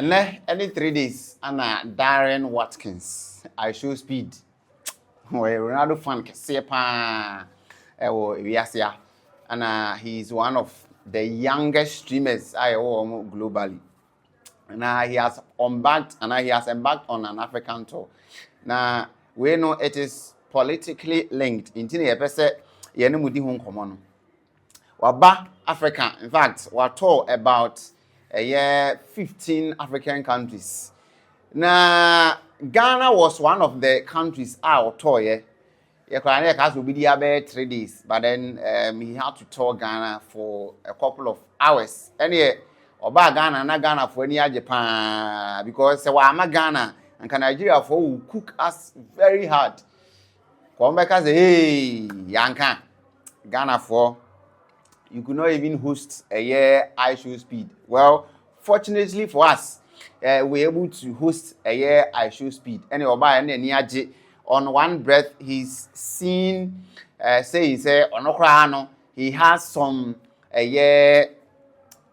And then any 3 days, Anna Darren Watkins, IshowSpeed. Ronaldo fan Kesepa Yasia. And he's one of the youngest streamers globally. Now he has embarked on an African tour. Now we know it is politically linked. Intini epese yene mudi ho nkomo no. Waba Africa. In fact, we tour about 15 African countries. Now Ghana was one of the countries our tour. He has to be there 3 days, but then he had to tour Ghana for a couple of hours. Anyway, Oba Ghana na Ghana for any Japan because Wama Ghana and Nigeria for will cook us very hard. Come back and say, hey, Yanka, Ghana for you could not even host a year IshowSpeed. Well, fortunately for us, we're able to host a year IshowSpeed. And Oba and on one breath, he's seen he has some a year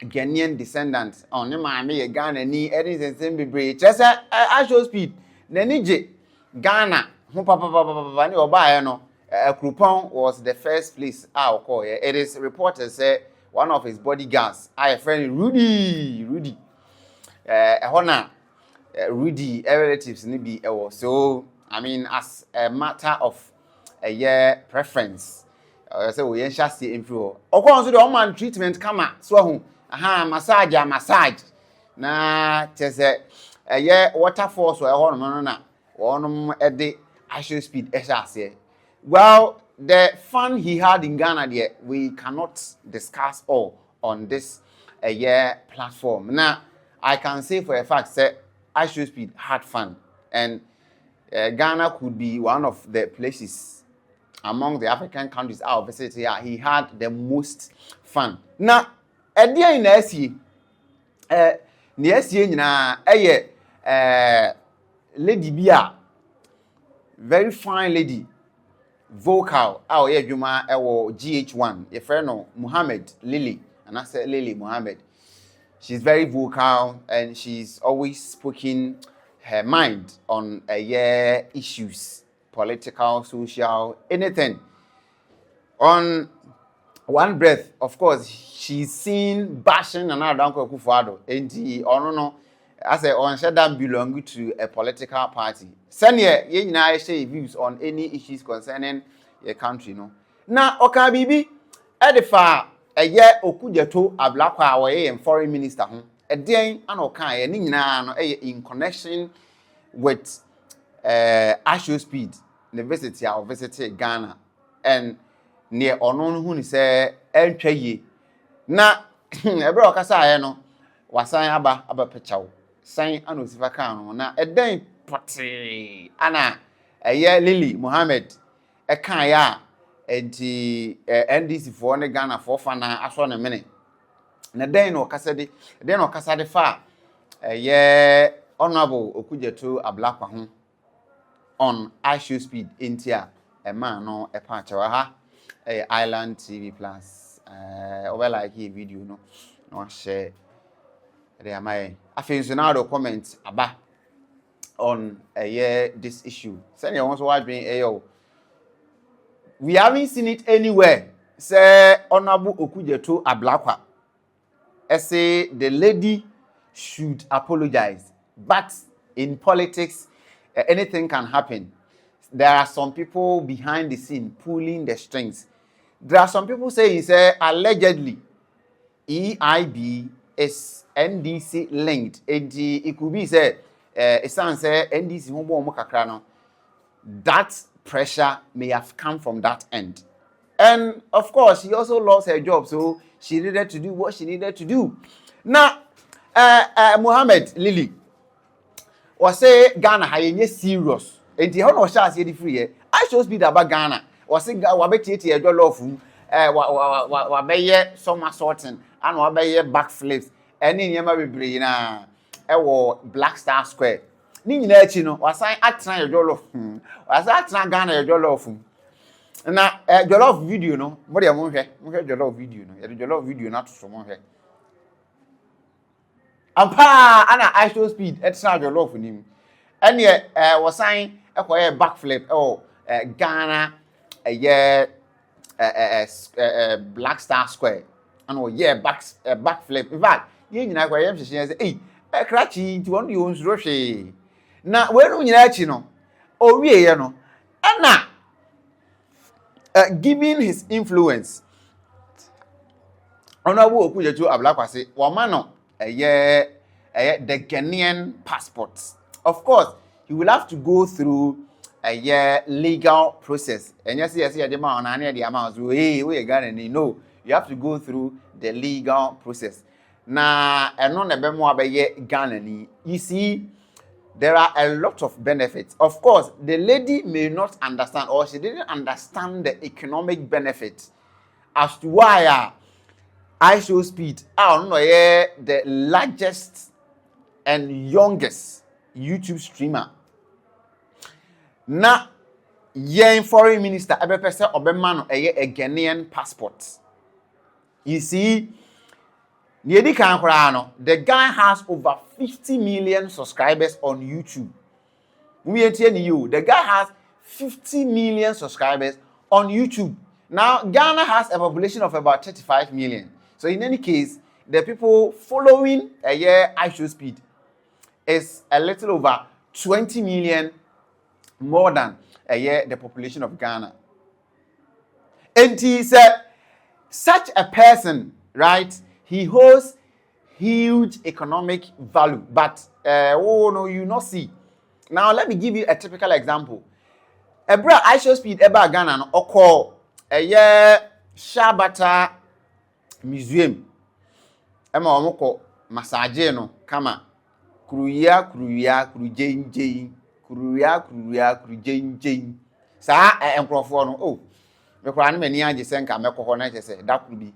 Ghanaian descendants on the Miami Ghana ni anything same be just IshowSpeed Nenije Ghana Krupon was the first place I'll call it. It is reported say one of his bodyguards, our friend Rudy Rudy relatives nibi so I mean as a matter of a year preference so we shall see info okon so the man treatment kama so massage na chese a waterfalls or hono na wonom e de IshowSpeed ehase. Well, the fun he had in Ghana there, we cannot discuss all on this platform. Now, I can say for a fact that IshowSpeed had fun, and Ghana could be one of the places among the African countries I visited here. He had the most fun. Now, a day in SE, Lady Bia, very fine lady, vocal, GH1, your friend Mohammed, Lily, and I said Lily Mohammed. She's very vocal and she's always speaking her mind on issues, political, social, anything. On one breath, of course, she's seen bashing another Uncle Kufuado. And no, as I on that belong to a political party. Send ye share views on any issues concerning your country, no. Now, Okabibi, Edifa, a year Okudzeto-Ablakwa, or foreign minister, a day and Okai, in connection with IshowSpeed, University or visited Ghana, and near Onon who say Elchaye. Na Ebro Kasa no was sign aba pechao. Sign Anusivakano. Na a day potty Anna a year Lily Mohammed a kaya and the NDC for Ghana for fana as 1 minute. Na day no Casadi, then no Casadi far a year honorable Okudzeto-Ablakwa on IshowSpeed India a man no a patch Island TV Plus. Over like here video no share. There my aficionado comments about on this issue. Send you also watch me ayo. We haven't seen it anywhere. Say Honorable Okudzeto-Ablakwa. I say the lady should apologize. But in politics, anything can happen. There are some people behind the scene pulling the strings. There are some people saying, allegedly, EIB is NDC linked. It could be said, NDC no. That pressure may have come from that end. And of course, she also lost her job, so she needed to do what she needed to do. Now, Mohammed Lily was say Ghana haye serious. And the whole shall say the free. IshowSpeed about Ghana. Was say wabeti a jollof wabeye some sorting and wabeye backflips. And in Yama Bibrina, Black Star Square. Nini Chino was I at your jollof. Was I at Ghana your jollof? Now, jollof video, no, what do you want here? Jollof video, no, jollof video, not someone here. Ampa ana IshowSpeed extra jollof nim. And yeah, was saying a backflip Ghana Black Star Square. And backflip. In fact, you know why I'm saying hey, a cratchy to one you owns Roche. Now, where you know, oh, we no, and now, given his influence, Honorable Okudzeto-Ablakwa say, Wamano, the Ghanaian passports. Of course, you will have to go through a legal process. And yes, the amount, the amount, hey, we are Ghanaian. No, you have to go through the legal process. Now, and non a more Ghanaian. You see, there are a lot of benefits. Of course, the lady may not understand, or she didn't understand the economic benefits as to why IshowSpeed, the largest and youngest YouTube streamer. Now, foreign minister, a Ghanaian passport. You see, the guy has over 50 million subscribers on YouTube. The guy has 50 million subscribers on YouTube. Now, Ghana has a population of about 35 million. So in any case, the people following IshowSpeed is a little over 20 million more than the population of Ghana. And he said, such a person, right, he holds huge economic value, but you not see. Now let me give you a typical example. Ebra IshowSpeed eba Ghana no oko Shabata Museum. Ema omoko massage no kama kuruya kurujen. Sa enkrofo no oh me kwa na mani age senka me kokho na chese that could be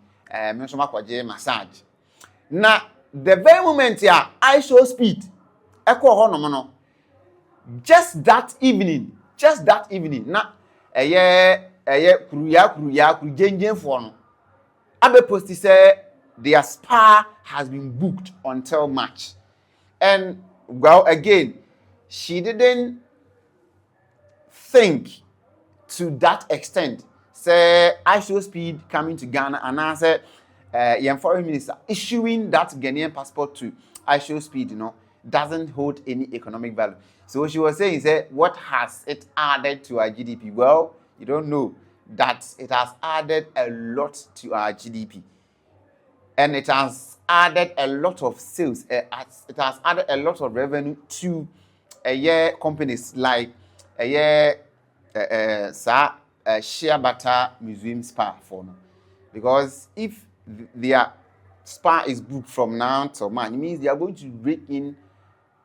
me so makwaje massage. Na the very moment ya IshowSpeed ekọ ho no just that evening na kuruya for no abe post say their spa has been booked until March. And well, again, she didn't think to that extent. Say IshowSpeed coming to Ghana, and I said foreign minister issuing that Ghanaian passport to IshowSpeed, doesn't hold any economic value. So she was saying, what has it added to our GDP? Well, you don't know that it has added a lot to our GDP. And it has added a lot of sales. It has added a lot of revenue to companies like Shabata Museum Spa for now. Because if their spa is booked from now till March, it means they are going to rake in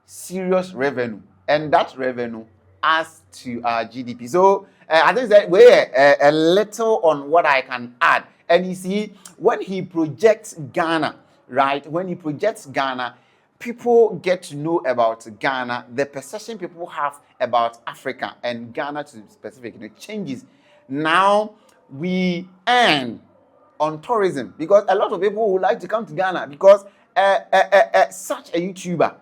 serious revenue, and that revenue adds to our GDP. So I think that we're a little on what I can add. And you see, when he projects Ghana, right? When he projects Ghana, people get to know about Ghana. The perception people have about Africa and Ghana to specific, it changes. Now we earn on tourism because a lot of people would like to come to Ghana because such a YouTuber,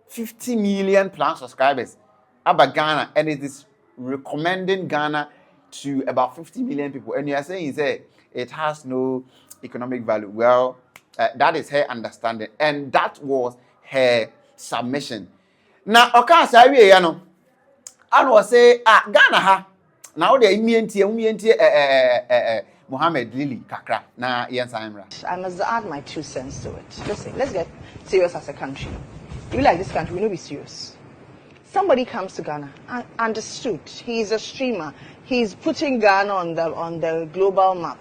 50 million plus subscribers about Ghana, and it is recommending Ghana to about 50 million people. And you are saying it has no economic value. Well, that is her understanding, and that was her submission. Now, okay, so I was say Ghana ha now the imientie Mohammed Lily kakra na yensamra. I must add my 2 cents to it. Listen, let's get serious as a country. We like this country, we know be serious. Somebody comes to Ghana, understood. He's a streamer. He's putting Ghana on the global map.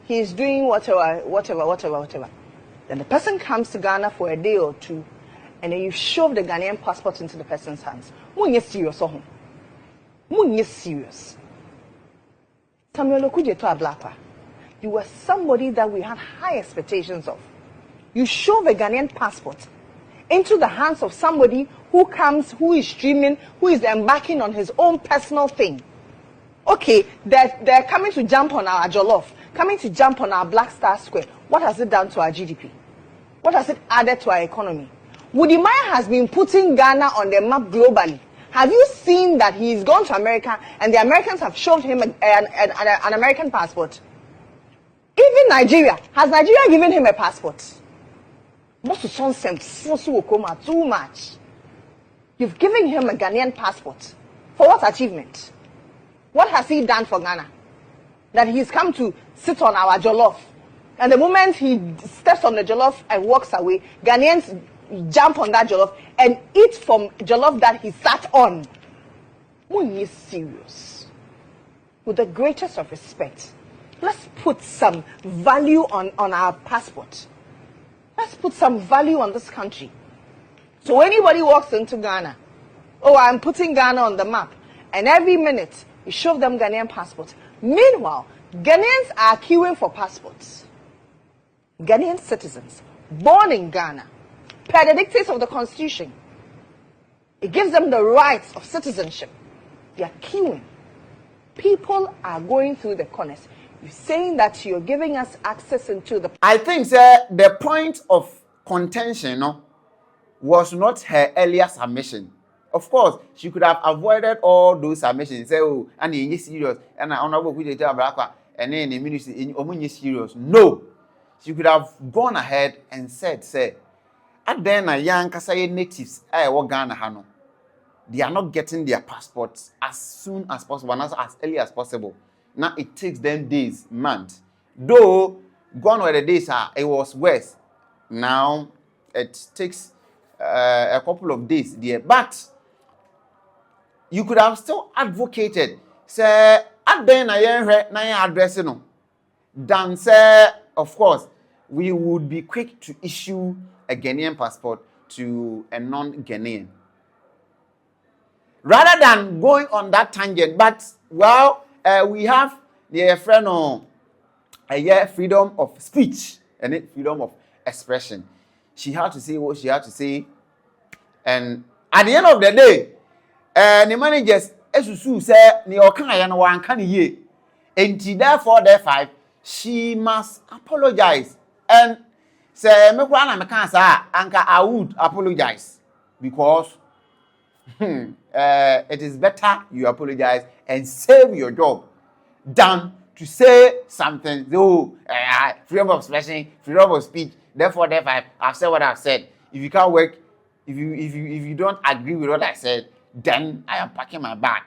He's doing whatever. Then the person comes to Ghana for a day or two, and then you shove the Ghanaian passport into the person's hands. Munye serious, Munye serious. Okudzeto-Ablakwa, you were somebody that we had high expectations of. You shove a Ghanaian passport into the hands of somebody who comes, who is streaming, who is embarking on his own personal thing. Okay, they're coming to jump on our jollof, coming to jump on our Black Star Square. What has it done to our GDP? What has it added to our economy? Wudimaya has been putting Ghana on the map globally. Have you seen that he's gone to America and the Americans have shown him an American passport? Even Nigeria. Has Nigeria given him a passport? Too much. You've given him a Ghanaian passport. For what achievement? What has he done for Ghana? That he's come to sit on our jollof. And the moment he steps on the jollof and walks away, Ghanaians jump on that jollof and eat from jollof that he sat on. When you're serious, with the greatest of respect, let's put some value on our passport. Let's put some value on this country. So anybody walks into Ghana, oh, I'm putting Ghana on the map, and every minute you show them Ghanaian passports. Meanwhile, Ghanaians are queuing for passports. Ghanaian citizens born in Ghana, per the dictates of the Constitution. It gives them the rights of citizenship. They are queuing. People are going through the corners. You're saying that you're giving us access into the... I think, sir, the point of contention was not her earlier submission. Of course, she could have avoided all those submissions. Say, oh, and you're serious. And Honorable Okudzeto-Ablakwa, and then the ministry, you're serious. No. She could have gone ahead and said, say, and then a young Kasai natives, Ghana, they are not getting their passports as soon as possible, and as early as possible. Now it takes them days, months. Though gone where the days are, it was worse. Now it takes a couple of days there. But you could have still advocated, say, and then I address than say, of course, we would be quick to issue a Ghanaian passport to a non-Ghanaian. Rather than going on that tangent, but well, we have the friend freedom of speech and freedom of expression. She had to say what she had to say, and at the end of the day, the managers esusu say ni okan no wan kan ye, and therefore she must apologize. And say me kwa na me kan sa anka I would apologize because it is better you apologize and save your job than to say something. Oh, freedom of expression, freedom of speech. Therefore, I've said what I've said. If you can't work, if you don't agree with what I said, then I am packing my bag.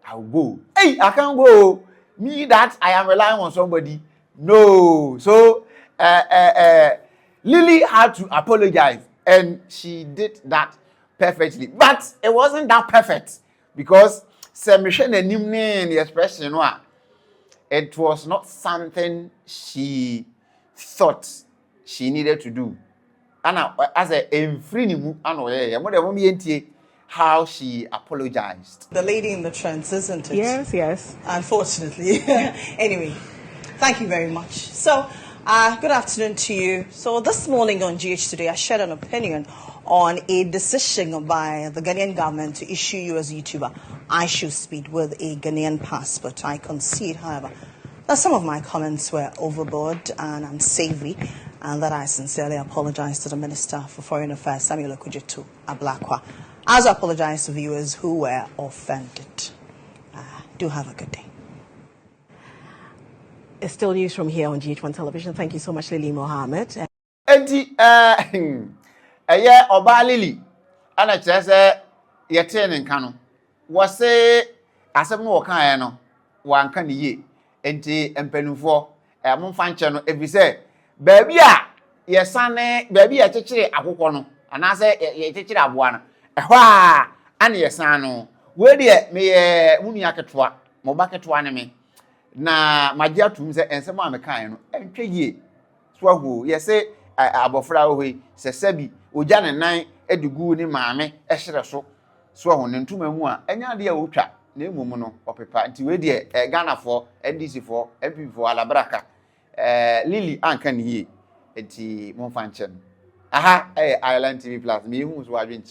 I'll go. Hey, I can't go. Me that I am relying on somebody. No. So Lily had to apologize, and she did that perfectly. But it wasn't that perfect because the expression, it was not something she thought she needed to do. And as a how she apologized. The lady in the trance, isn't it? Yes, yes. Unfortunately. Anyway, thank you very much. So, good afternoon to you. So, this morning on GH Today, I shared an opinion on a decision by the Ghanaian government to issue you as YouTuber IshowSpeed with a Ghanaian passport. I concede, however, that some of my comments were overboard and unsavory, and that I sincerely apologize to the Minister for Foreign Affairs, Samuel Okudzeto-Ablakwa. As I apologize to viewers who were offended. Do have a good day. It's still news from here on GH1 Television. Thank you so much, Lily Mohammed. Oba Lily, and I just you're telling Kano. Was say, as a more kind, one can ye, and tea and penufo, a monfan channel every say, baby, yes, son, baby, I teach it a book, and I say, you teach it a one. Wah, and yes, no. Where dear me Muniakatwa, Mobakatwaname. Na my dear Tums and some of kind, and Peggy. Swahoo, yes, say, Abofra away, says Sebi, Ujan and nine, Edugu ni mammy, Esher so, Swahon and two memoir, and idea ultra, name woman or papa, and to dear, a Ghana for, NDC for, MP for Alabraca, Lily Ancan ye, and tea Monfanchan. Aha, Island TV Plus, me who's watching.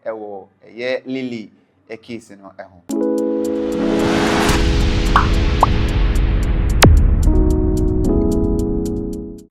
Lily a case in her home.